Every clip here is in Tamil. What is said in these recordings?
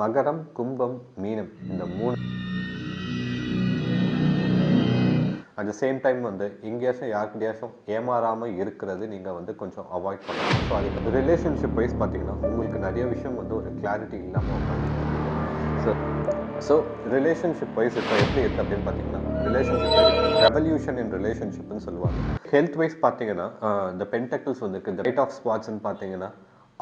மகரம், கும்பம், மீனம் இந்த 3 அட் த சேம் டைம் வந்து எங்கேயாச்சும் யார்கிட்டயாச்சும் ஏமாறாமல் இருக்கிறது நீங்கள் வந்து கொஞ்சம் அவாய்ட் பண்ணணும். ஸோ அதுக்கு ரிலேஷன்ஷிப் வைஸ் பார்த்தீங்கன்னா உங்களுக்கு நிறைய விஷயம் வந்து ஒரு கிளாரிட்டி இல்லாமல் உட்காந்துருக்கீங்க. ஸோ ரிலேஷன்ஷிப் வைஸ் இப்போ எப்படி இருக்குது அப்படின்னு பார்த்தீங்கன்னா ரிலேஷன்ஷிப் வைஸ் ரெவல்யூஷன் இன் ரிலேஷன்ஷிப்னு சொல்லுவாங்க. ஹெல்த் வைஸ் பார்த்தீங்கன்னா இந்த பென்டக்கிள்ஸ் வந்து இந்த ரைட் ஆஃப் ஸ்பாட்ஸ்ன்னு பார்த்தீங்கன்னா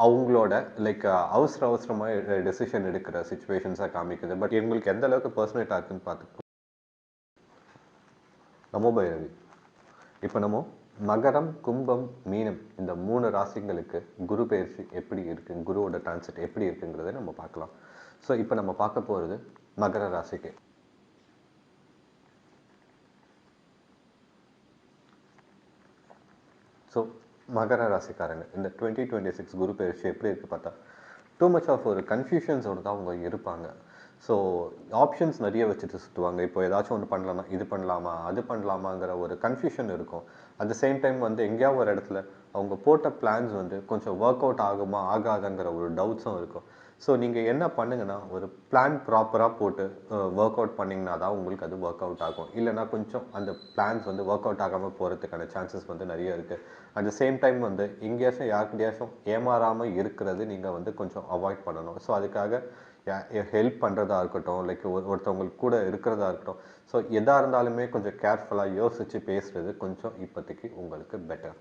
அவங்களோட லைக் அவசரமாக டெசிஷன் எடுக்கிற சுச்சுவேஷன்ஸாக காமிக்குது. பட் எங்களுக்கு எந்த அளவுக்கு பர்சனேட்டாக இருக்குன்னு பார்த்துக்கோ. நமோ பைரவி. இப்போ நம்ம மகரம், கும்பம், மீனம் இந்த 3 ராசிங்களுக்கு குரு பயிற்சி எப்படி இருக்குது, குருவோட டிரான்சிட் எப்படி இருக்குங்கிறத நம்ம பார்க்கலாம். ஸோ இப்போ நம்ம பார்க்க போகிறது மகர ராசிக்கு. ஸோ மகர ராசிக்காரங்க இந்த 2026 குரு பயிற்சி எப்படி இருக்குது பார்த்தா டூ மச் ஆஃப் ஒரு கன்ஃபியூஷன்ஸோடு தான் அவங்க இருப்பாங்க. ஸோ ஆப்ஷன்ஸ் நிறைய வச்சுட்டு சுற்றுவாங்க. இப்போ ஏதாச்சும் ஒன்று பண்ணலாமா, இது பண்ணலாமா, அது பண்ணலாமாங்கிற ஒரு கன்ஃபியூஷன் இருக்கும். அட் த சேம் டைம் வந்து எங்கேயாவது ஒரு இடத்துல அவங்க போட்ட பிளான்ஸ் வந்து கொஞ்சம் ஒர்க் அவுட் ஆகுமா ஆகாதுங்கிற ஒரு டவுட்ஸும் இருக்கும். ஸோ நீங்கள் என்ன பண்ணுங்கன்னா ஒரு பிளான் ப்ராப்பராக போட்டு ஒர்க் அவுட் பண்ணிங்கன்னா தான் உங்களுக்கு அது ஒர்க் அவுட் ஆகும். இல்லைனா கொஞ்சம் அந்த பிளான்ஸ் வந்து ஒர்க் அவுட் ஆகாமல் போகிறதுக்கான சான்சஸ் வந்து நிறைய இருக்குது. அட் த சேம் டைம் வந்து எங்கேயாச்சும் யார்கிட்டயாச்சும் ஏமாறாமல் இருக்கிறது நீங்கள் வந்து கொஞ்சம் அவாய்ட் பண்ணணும். ஸோ அதுக்காக ஹெல்ப் பண்ணுறதா இருக்கட்டும், லைக் ஒருத்தவங்களுக்கு கூட இருக்கிறதா இருக்கட்டும், ஸோ எதாக இருந்தாலுமே கொஞ்சம் கேர்ஃபுல்லாக யோசித்து பேசுகிறது கொஞ்சம் இப்போதைக்கு உங்களுக்கு பெட்டர்.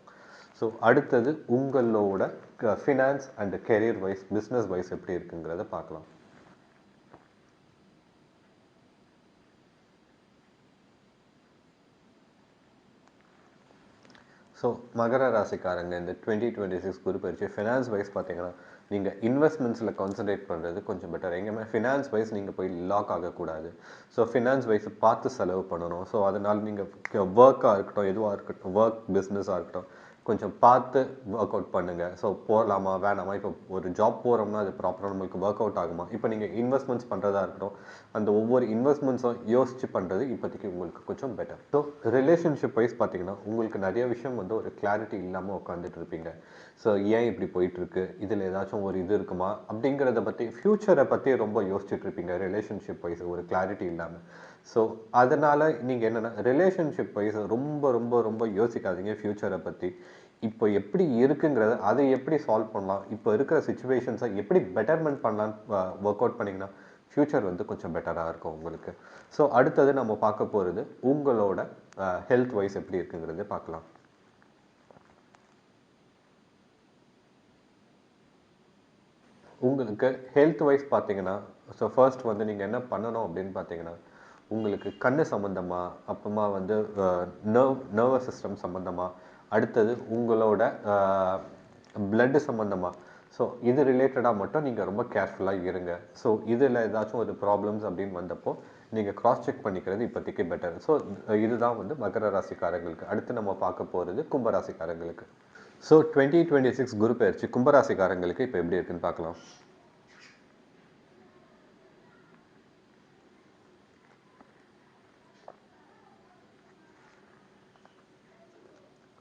ஸோ அடுத்தது உங்களோட finance and career wise business wise எப்படி இருக்குங்கிறத பார்க்கலாம். ஸோ மகர ராசிக்காரங்க இந்த 2026 குரு பயிற்சி ஃபினான்ஸ் வைஸ் பார்த்தீங்கன்னா நீங்கள் இன்வெஸ்ட்மெண்ட்ஸில் கான்சன்ட்ரேட் பண்ணுறது கொஞ்சம் பெட்டர். எங்கேயுமே ஃபினான்ஸ் வைஸ் நீங்கள் போய் லாக் ஆகக்கூடாது. ஸோ ஃபினான்ஸ் வைஸ் பார்த்து செலவு பண்ணணும். ஸோ அதனால் நீங்கள் ஒர்க்காக இருக்கட்டும், எதுவாக இருக்கட்டும், ஒர்க் பிஸ்னஸாக இருக்கட்டும், கொஞ்சம் பார்த்து ஒர்க் அவுட் பண்ணுங்கள். ஸோ போகலாமா வேணாமா, இப்போ ஒரு ஜாப் போகிறோம்னா அது ப்ராப்பராக நம்மளுக்கு ஒர்க் அவுட் ஆகுமா, இப்போ நீங்கள் இன்வெஸ்ட்மெண்ட்ஸ் பண்ணுறதா இருக்கட்டும், அந்த ஒவ்வொரு இன்வெஸ்ட்மெண்ட்ஸும் யோசித்து பண்ணுறது இப்போதைக்கு உங்களுக்கு கொஞ்சம் பெட்டர். ஸோ ரிலேஷன்ஷிப் வைஸ் பார்த்தீங்கன்னா உங்களுக்கு நிறைய விஷயம் வந்து ஒரு கிளாரிட்டி இல்லாமல் உட்காந்துட்டு இருப்பீங்க. ஸோ ஏன் இப்படி போயிட்டுருக்கு, இதில் ஏதாச்சும் ஒரு இது இருக்குமா அப்படிங்கிறத பற்றி ஃப்யூச்சரை பற்றி ரொம்ப யோசிச்சுட்டு இருப்பீங்க. ரிலேஷன்ஷிப் வைஸ் ஒரு கிளாரிட்டி இல்லாமல். ஸோ அதனால் நீங்கள் என்னென்னா ரிலேஷன்ஷிப் வைஸ் ரொம்ப ரொம்ப ரொம்ப யோசிக்காதீங்க ஃப்யூச்சரை பற்றி. இப்போ எப்படி இருக்குங்கிறத அதை எப்படி சால்வ் பண்ணலாம், இப்போ இருக்கிற சுச்சுவேஷன்ஸை எப்படி பெட்டர்மெண்ட் பண்ணலான்னு ஒர்க் அவுட் பண்ணிங்கன்னா ஃப்யூச்சர் வந்து கொஞ்சம் பெட்டராக இருக்கும் உங்களுக்கு. ஸோ அடுத்தது நம்ம பார்க்க போகிறது உங்களோட ஹெல்த் வைஸ் எப்படி இருக்குங்கிறத பார்க்கலாம். உங்களுக்கு ஹெல்த் வைஸ் பார்த்தீங்கன்னா ஸோ ஃபர்ஸ்ட் வந்து நீங்கள் என்ன பண்ணணும் அப்படின்னு பார்த்தீங்கன்னா உங்களுக்கு கண்ணு சம்மந்தமாக, அப்புறமா வந்து நர்வஸ் சிஸ்டம் சம்மந்தமாக, அடுத்தது உங்களோட பிளட்டு சம்மந்தமாக, ஸோ இது ரிலேட்டடாக மட்டும் நீங்கள் ரொம்ப கேர்ஃபுல்லாக இருங்க. ஸோ இதில் ஏதாச்சும் ஒரு ப்ராப்ளம்ஸ் அப்படின்னு வந்தப்போ நீங்கள் கிராஸ் செக் பண்ணிக்கிறது இப்போதைக்கு பெட்டர். ஸோ இதுதான் வந்து மகர ராசிக்காரங்களுக்கு. அடுத்து நம்ம பார்க்க போகிறது கும்பராசிக்காரங்களுக்கு. ஸோ 2026 குரு பயிற்சி கும்பராசிக்காரங்களுக்கு இப்போ எப்படி இருக்குன்னு பார்க்கலாம்.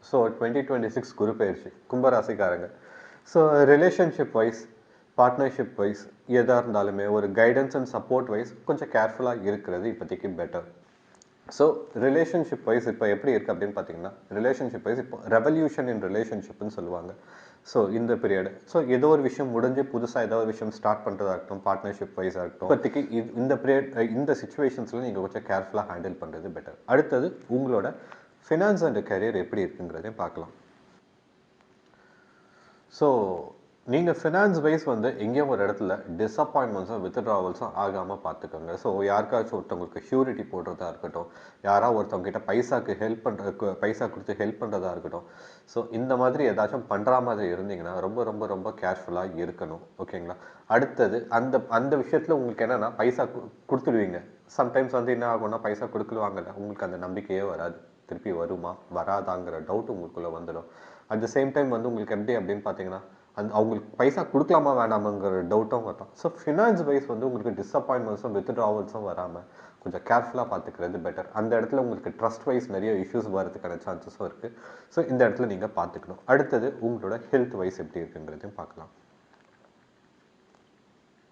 ஸோ 2026 குரு பயிற்சி கும்பராசிக்காரங்க. So relationship wise, partnership wise எதாக இருந்தாலுமே ஒரு கைடன்ஸ் அண்ட் சப்போர்ட் வைஸ் கொஞ்சம் கேர்ஃபுல்லாக இருக்கிறது இப்போதைக்கு பெட்டர். ஸோ ரிலேஷன்ஷிப் வைஸ் இப்போ எப்படி இருக்குது அப்படின்னு பார்த்தீங்கன்னா ரிலேஷன்ஷிப் வைஸ் இப்போ ரெவல்யூஷன் இன் ரிலேஷன்ஷிப்னு சொல்லுவாங்க. ஸோ இந்த பீரியடு ஸோ ஏதோ ஒரு விஷயம் முடிஞ்சு புதுசாக ஏதோ ஒரு விஷயம் ஸ்டார்ட் பண்ணுறதா இருக்கட்டும், பார்ட்னர்ஷிப் வைஸாக இருக்கட்டும், இப்போதைக்கு இந்த பீரியட் இந்த சுச்சுவேஷன்ஸில் நீங்கள் கொஞ்சம் கேர்ஃபுல்லாக ஹேண்டில் பண்ணுறது பெட்டர். அடுத்தது உங்களோட ஃபினான்ஸ் அண்ட் கரியர் எப்படி இருக்குங்கிறதையும் பார்க்கலாம். ஸோ நீங்கள் ஃபினான்ஸ் வைஸ் வந்து எங்கேயும் ஒரு இடத்துல டிஸப்பாயின்மெண்ட்ஸும் வித்ட்ராவல்ஸும் ஆகாமல் பார்த்துக்கோங்க. ஸோ யாருக்காச்சும் ஒருத்தவங்களுக்கு ஷூரிட்டி போடுறதா இருக்கட்டும், யாராவது ஒருத்தவங்க கிட்ட பைசாக்கு ஹெல்ப் பண்ணுறதுக்கு பைசா கொடுத்து ஹெல்ப் பண்ணுறதா இருக்கட்டும், ஸோ இந்த மாதிரி ஏதாச்சும் பண்ணுற மாதிரி இருந்தீங்கன்னா ரொம்ப ரொம்ப ரொம்ப கேர்ஃபுல்லாக இருக்கணும். ஓகேங்களா. அடுத்தது அந்த அந்த விஷயத்தில் உங்களுக்கு என்னென்னா பைசா கொடுத்துடுவீங்க. சம்டைம்ஸ் வந்து என்ன ஆகும்னா பைசா கொடுக்கலுவாங்கல்ல, உங்களுக்கு அந்த நம்பிக்கையே வராது. திருப்பி வருமா வராதாங்கிற டவுட் உங்களுக்குள்ளே வந்துடும். அட் த சேம் டைம் வந்து உங்களுக்கு எப்படி அப்படின்னு பார்த்தீங்கன்னா அவங்களுக்கு பைசா கொடுக்கலாமா வேணாமாங்கிற டவுட்டும் வரலாம். ஸோ ஃபினான்ஸ் வைஸ் வந்து உங்களுக்கு டிஸப்பாயின்மெண்ட்ஸும் வித்ட்ராவல்ஸும் வராமல் கொஞ்சம் கேர்ஃபுல்லாக பார்த்துக்கிறது பெட்டர். அந்த இடத்துல உங்களுக்கு ட்ரஸ்ட் வைஸ் நிறைய இஷ்யூஸ் வரதுக்கான சான்சஸும் இருக்குது. ஸோ இந்த இடத்துல நீங்கள் பார்த்துக்கணும். அடுத்தது உங்களோட ஹெல்த் வைஸ் எப்படி இருக்குங்கிறதையும் பார்க்கலாம்.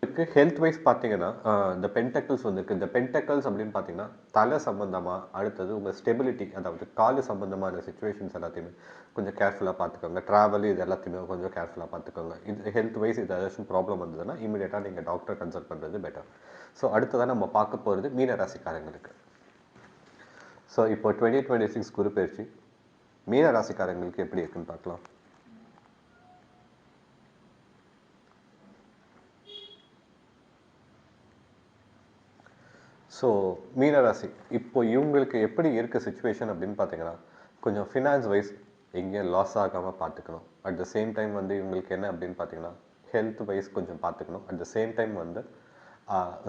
ஹெல்த் வைஸ் பார்த்தீங்கன்னா இந்த பென்டக்கிள்ஸ் வந்துருக்கு. இந்த பென்டக்கிள்ஸ் அப்படின்னு பார்த்தீங்கன்னா தலை சம்பந்தமா, அடுத்தது உங்கள் ஸ்டெபிலிட்டி, அதாவது காலு சம்பந்தமான சுச்சுவேஷன்ஸ் எல்லாத்தையுமே கொஞ்சம் கேர்ஃபுல்லாக பார்த்துக்கோங்க. ட்ராவல் இது எல்லாத்தையுமே கொஞ்சம் கேர்ஃபுல்லாக பார்த்துக்கோங்க. இது ஹெல்த் வைஸ் இது ஏதாச்சும் ப்ராப்ளம் வந்ததுன்னா இமீடியட்டாக நீங்கள் டாக்டரை கன்சல்ட் பண்ணுறது பெட்டர். ஸோ அடுத்ததாக நம்ம பார்க்க போகிறது மீன ராசிக்காரங்களுக்கு. ஸோ இப்போ 2026 குரு பயிற்சி மீன ராசிக்காரங்களுக்கு எப்படி இருக்குன்னு பார்க்கலாம். ஸோ மீனராசி இப்போ இவங்களுக்கு எப்படி இருக்க சுச்சுவேஷன் அப்படின்னு பார்த்தீங்கன்னா, கொஞ்சம் ஃபினான்ஸ் வைஸ் எங்கேயும் லாஸ் ஆகாமல் பார்த்துக்கணும். அட் த சேம் டைம் வந்து இவங்களுக்கு என்ன அப்படின்னு பார்த்தீங்கன்னா, ஹெல்த் வைஸ் கொஞ்சம் பார்த்துக்கணும். அட் த சேம் டைம் வந்து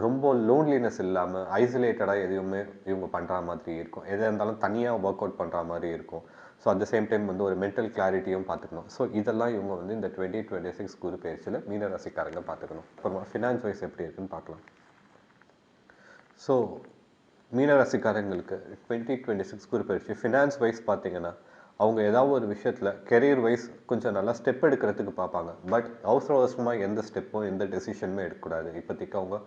ரொம்ப லோன்லினஸ் இல்லாமல் ஐசோலேட்டடாக எதுவுமே இவங்க பண்ணுற மாதிரி இருக்கும். எதாக இருந்தாலும் தனியாக ஒர்க் அவுட் பண்ணுற மாதிரி இருக்கும். So at the same time வந்து ஒரு மென்டல் கிளாரிட்டியும் பார்த்துக்கணும். ஸோ இதெல்லாம் இவங்க வந்து இந்த 2026 குரு பயிற்சியில் மீனராசிக்காரங்க பார்த்துக்கணும். அப்புறமா ஃபினான்ஸ் வைஸ் எப்படி இருக்குன்னு பார்க்கலாம். ஸோ மீனராசிக்காரங்களுக்கு 2026 குரு பயிற்சி ஃபினான்ஸ் வைஸ் பார்த்தீங்கன்னா, அவங்க ஏதாவது ஒரு விஷயத்தில் கெரியர் வைஸ் கொஞ்சம் நல்லா ஸ்டெப் எடுக்கிறதுக்கு பார்ப்பாங்க. பட் அவசரமாக எந்த ஸ்டெப்பும் எந்த டெசிஷனுமே எடுக்கக்கூடாது. இப்போதைக்கு அவங்க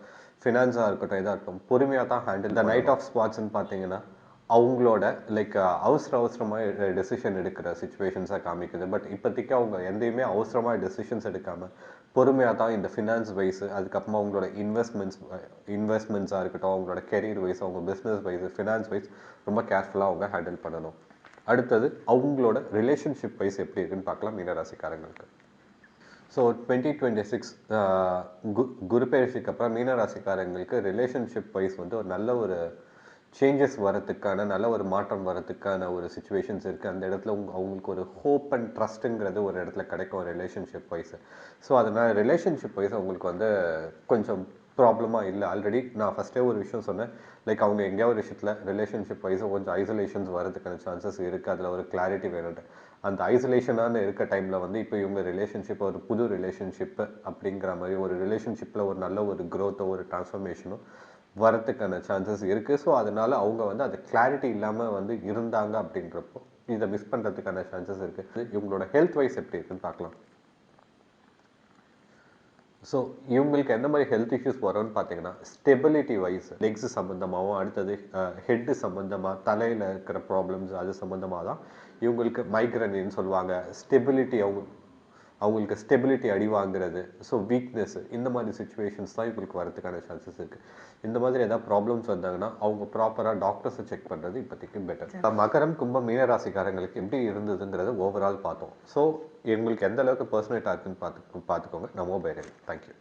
ஃபினான்ஸாக இருக்கட்டும், எதாக இருக்கட்டும் பொறுமையாக தான் ஹேண்டில். இந்த நைட் ஆஃப் ஸ்பாட்ஸ்ன்னு பார்த்தீங்கன்னா அவங்களோட அவசரமாக டெசிஷன் எடுக்கிற சுச்சுவேஷன்ஸாக காமிக்குது. பட் இப்போதைக்கு அவங்க எந்தையுமே அவசரமாக டெசிஷன்ஸ் எடுக்காமல் பொறுமையாக தான் இந்த ஃபினான்ஸ் வைஸ், அதுக்கப்புறமா அவங்களோட இன்வெஸ்ட்மெண்ட்ஸாக இருக்கட்டும், அவங்களோட கெரியர் வைஸ், அவங்க பிஸ்னஸ் வைஸ், ஃபினான்ஸ் வைஸ் ரொம்ப கேர்ஃபுல்லாக அவங்க ஹேண்டில் பண்ணணும். அடுத்தது அவங்களோட ரிலேஷன்ஷிப் வைஸ் எப்படி இருக்குன்னு பார்க்கலாம் மீனராசிக்காரங்களுக்கு. ஸோ 2026 குரு பயிற்சிக்கு அப்புறம் மீனராசிக்காரங்களுக்கு ரிலேஷன்ஷிப் வைஸ் வந்து ஒரு நல்ல ஒரு சேஞ்சஸ் வரத்துக்கான, நல்ல ஒரு மாற்றம் வரத்துக்கான ஒரு சுச்சுவேஷன்ஸ் இருக்குது. அந்த இடத்துல அவங்களுக்கு ஒரு ஹோப் அண்ட் ட்ரஸ்ட்டுங்கிறது ஒரு இடத்துல கிடைக்கும் ரிலேஷன்ஷிப் வைஸ். ஸோ அதனால் ரிலேஷன்ஷிப் வைஸ் அவங்களுக்கு வந்து கொஞ்சம் ப்ராப்ளமாக இல்லை. ஆல்ரெடி நான் ஃபஸ்ட்டே ஒரு விஷயம் சொன்னேன், லைக் அவங்க எங்கேயாவது ஒரு விஷயத்தில் ரிலேஷன்ஷிப் வைஸ் கொஞ்சம் ஐசோலேஷன்ஸ் வரதுக்கான சான்சஸ் இருக்குது. அதில் ஒரு கிளாரிட்டி வேணும்ட்டு அந்த ஐசோலேஷனான இருக்க டைமில் வந்து இப்போ இவங்க ரிலேஷன்ஷிப் ஒரு புது ரிலேஷன்ஷிப்பு அப்படிங்கிற மாதிரி ஒரு ரிலேஷன்ஷிப்பில் ஒரு நல்ல ஒரு க்ரோத்தோ ஒரு ட்ரான்ஸ்ஃபர்மேஷனோ வரத்துக்கான சான்சஸ் இருக்குது. ஸோ அதனால் அவங்க வந்து அது கிளாரிட்டி இல்லாமல் வந்து இருந்தாங்க அப்படின்றப்போ இதை மிஸ் பண்ணுறதுக்கான சான்சஸ் இருக்குது. இவங்களோட ஹெல்த் வைஸ் எப்படி இருக்குன்னு பார்க்கலாம். ஸோ இவங்களுக்கு எந்த மாதிரி ஹெல்த் இஷ்யூஸ் வரும்னு பார்த்தீங்கன்னா, ஸ்டெபிலிட்டி வைஸ் லெக்ஸ் சம்மந்தமாகவும், அடுத்தது ஹெட்டு சம்மந்தமாக தலையில் இருக்கிற ப்ராப்ளம்ஸ் அது சம்மந்தமாக தான் இவங்களுக்கு மைக்ரேன்னு சொல்லுவாங்க. ஸ்டெபிலிட்டி அவங்களுக்கு ஸ்டெபிலிட்டி அடி வாங்குறது, ஸோ வீக்னஸ், இந்த மாதிரி சுச்சுவேஷன்ஸ் தான் இவங்களுக்கு வரதுக்கான சான்சஸ் இருக்குது. இந்த மாதிரி ஏதாவது ப்ராப்ளம்ஸ் வந்தாங்கன்னா அவங்க ப்ராப்பராக டாக்டர்ஸை செக் பண்ணுறது இப்போதைக்கு பெட்டர். மகரம் கும்பம் மீனராசிக்காரங்களுக்கு எப்படி இருந்ததுங்கிறத ஓவரால் பார்த்தோம். ஸோ இவங்களுக்கு எந்த அளவுக்கு பர்சனேட்டாக இருக்குன்னு பார்த்துக்கோங்க. நம்ம பைரவி. தேங்க்யூ.